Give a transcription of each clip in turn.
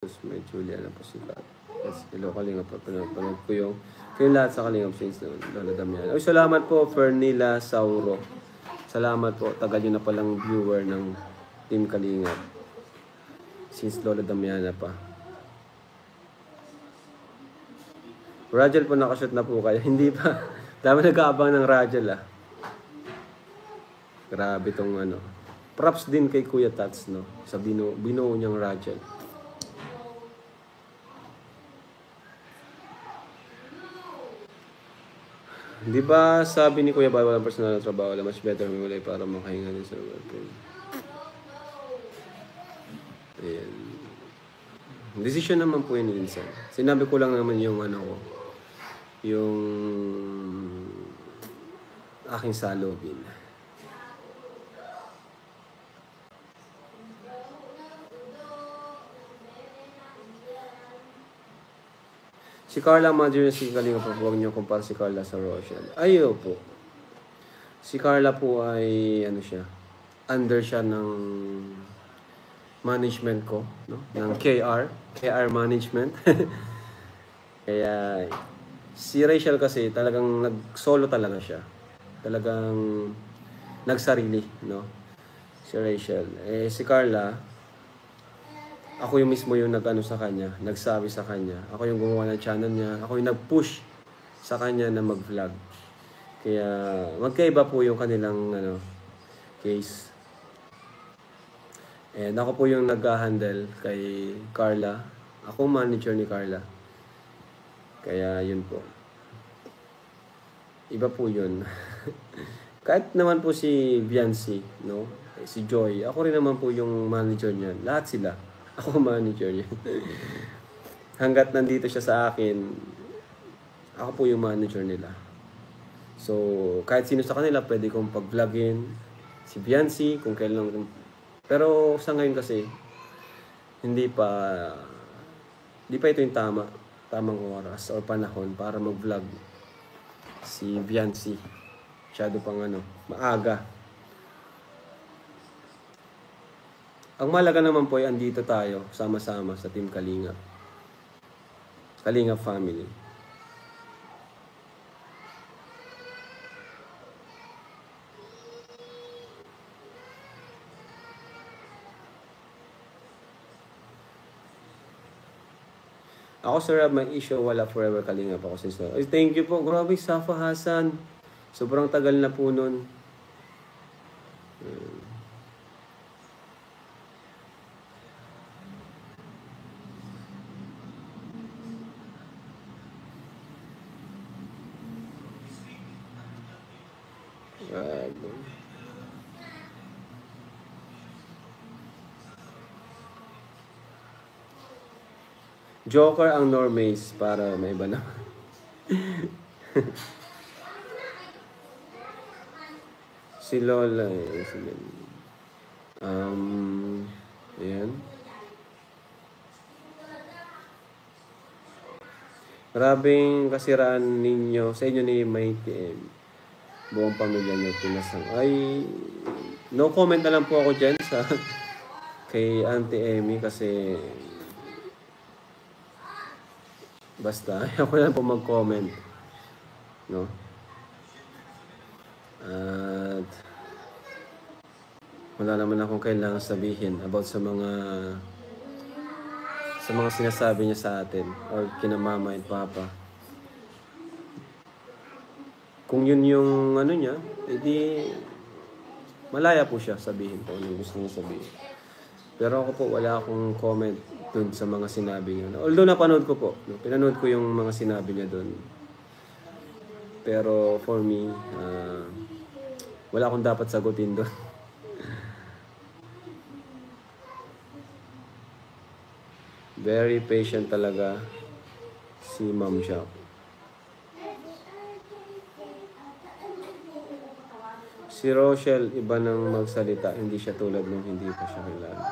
May Julia na po sikat. Yes, hello Kalingap po. Panood ko yung lahat sa Kalingap since Lola Damian. Ay, salamat po Fernila Sauro. Salamat po. Tagal nyo na palang viewer ng Team Kalingap. Since Lola Damiana pa. Rajal po nakashoot na po kayo. Hindi pa. Dami nag-aabang ng Rajal ah. Grabe tong ano. Props din kay Kuya Tats no. Sa binuo niyang Rajal. Di ba sabi ni Kuya Bal, walang personal na trabaho, wala much better may para makahinga din sa girlfriend. Ayan. Decision naman po yun minsan. Sinabi ko lang naman yung ano ko, yung aking salobin. Si Carla Madrid, si Kalinga po, huwag niyo kumpara si Carla sa Rochelle. Ayaw po. Si Carla po ay, ano siya, under siya ng management ko, no? Ng KR management. Kaya, si Rachel kasi talagang nag-solo talaga siya. Talagang nagsarili, no? Si Rachel. Si Carla, ako yung mismo yung nag-ano sa kanya, nagsabi sa kanya. Ako yung gumawa ng channel niya. Ako yung nag-push sa kanya na mag-vlog. Kaya magkaiba po yung kanilang case. And ako po yung nag-handle kay Carla. Ako manager ni Carla. Kaya yun po. Iba po yun. Kahit naman po si Viancy, no? Si Joy. Ako rin naman po yung manager niya. Lahat sila. Ako manager niya. Hanggat nandito siya sa akin, ako po yung manager nila. So, kahit sino sa kanila, pwede kong pag-vlogin. Si Viancy, kung kailan. Pero sa ngayon kasi, hindi pa ito yung tamang oras or panahon para mag-vlog. Si Viancy. Masyado pang maaga. Ang malaga naman po ay andito tayo, sama-sama sa Team Kalingap. Kalingap family. Ako, sir, may issue, wala forever Kalingap ako since. Thank you po. Grabe, Safa Hasan. Sobrang tagal na po nun. Joker ang Normays para may iba naman. Si Lola. Ayan. Maraming kasiraan ninyo sa inyo ni Maite. Buong pamilya niyo pinasang. Ay, no comment na lang po ako dyan sa kay Auntie Emmy kasi basta ako na po mag-comment, no? At wala naman akong kailangan sabihin about sa mga sinasabi niya sa atin or kina mama and papa. Kung yun yung niya, edi malaya po siya sabihin po anong gusto niya sabihin. Pero ako po, wala akong comment dun sa mga sinabi niya. Although napanood ko po, pinanood ko yung mga sinabi niya dun. Pero for me, wala akong dapat sagutin dun. Very patient talaga si Ma'am Shop. Si Rochelle, iba nang magsalita. Hindi siya tulad nung hindi pa siya kilala.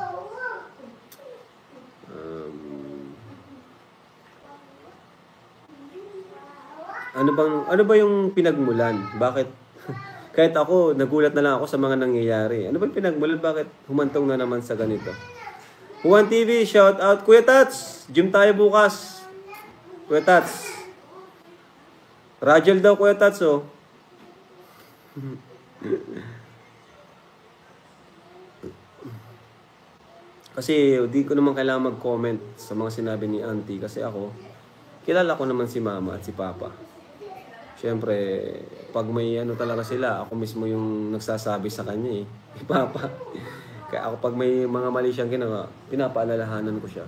Ano ba yung pinagmulan? Bakit? Kahit ako, nagulat na lang ako sa mga nangyayari. Ano ba yung pinagmulan? Bakit humantong na naman sa ganito? Juan TV, shout out. Kuya Tats, gym tayo bukas. Kuya Tats. Rajel daw, Kuya Tats, oh. Kasi di ko naman kailangan mag-comment sa mga sinabi ni Auntie. Kasi ako, kilala ko naman si Mama at si Papa. Siyempre, pag may ano talaga sila, ako mismo yung nagsasabi sa kanya eh. Si Papa. Kaya ako pag may mga mali siyang ginawa, pinapaalalahanan ko siya.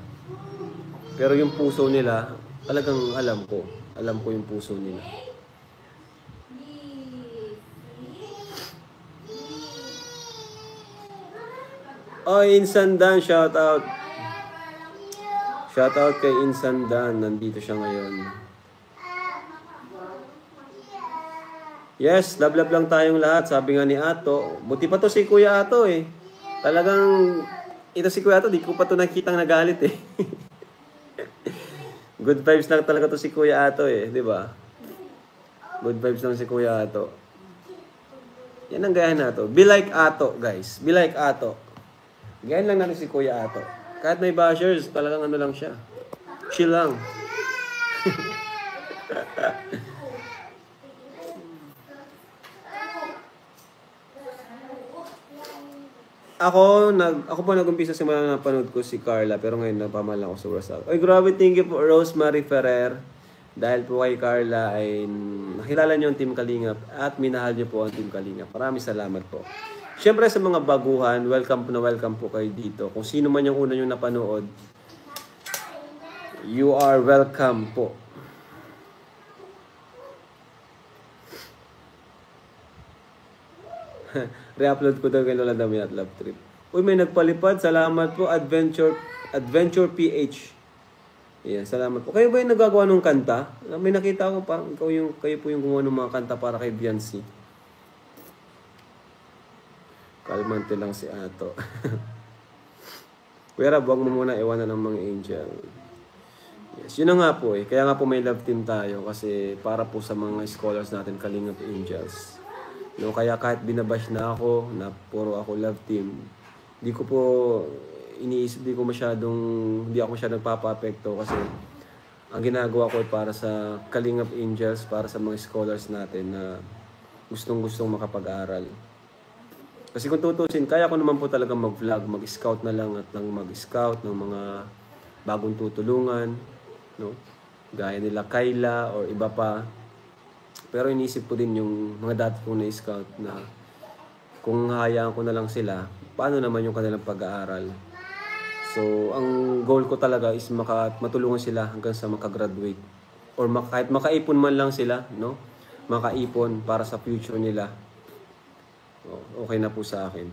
Pero yung puso nila, talagang alam ko. Alam ko yung puso nila. Oh, Insan Dan, shout out. Shout out kay Insan Dan. Nandito siya ngayon. Yes, love lang tayong lahat. Sabi nga ni Ato. Buti pa to si Kuya Ato eh. Talagang, ito si Kuya Ato, di ko pa to nakitang nagalit eh. Good vibes lang talaga to si Kuya Ato eh, di ba? Good vibes lang si Kuya Ato. Yan ang gayahin na to. Be like Ato, guys. Be like Ato. Gayahin lang natin si Kuya Ato. Kahit may bashers, talagang ano lang siya. Chill lang. Ako po nag-umpisa simula na napanood ko si Carla, pero ngayon napamahal ako sa WhatsApp. Ay, grabe, thank you po, Rosemary Ferrer. Dahil po kay Carla ay nakilala niyo ang Team Kalingap at minahal niyo po ang Team Kalingap. Maraming salamat po. Siyempre sa mga baguhan, welcome po kayo dito. Kung sino man yung una yung napanood, you are welcome po. Re-upload ko daw kay Lola Dami at Love Trip. Uy, may nagpalipad. Salamat po, Adventure PH. Yeah, salamat po. Kayo ba yung nagagawa ng kanta? May nakita ko parang kayo po yung gumawa ng mga kanta para kay Beyonce. Kalmante lang si Ato. Kuya Rab, huwag mo muna iwanan ng mga angel. Yes, yun na nga po eh. Kaya nga po may love team tayo kasi para po sa mga scholars natin, Kalingap Angels. No, kaya kahit binabash na ako, na puro ako love team, hindi ko po iniisip, hindi ako masyadong nagpapa-apekto kasi ang ginagawa ko ay para sa Kalingap Angels, para sa mga scholars natin na gustong-gustong makapag-aral. Kasi kung tutusin, kaya ko naman po talaga mag-vlog, mag-scout na lang at mag-scout ng mga bagong tutulungan, no? Gaya nila Kayla or iba pa. Pero iniisip ko din yung mga dati kong na-scout na kung hayaan ko na lang sila, paano naman yung kanilang pag-aaral. So, ang goal ko talaga is matulungan sila hanggang sa makagraduate. Or kahit makaipon man lang sila, no? Makaipon para sa future nila. Okay na po sa akin.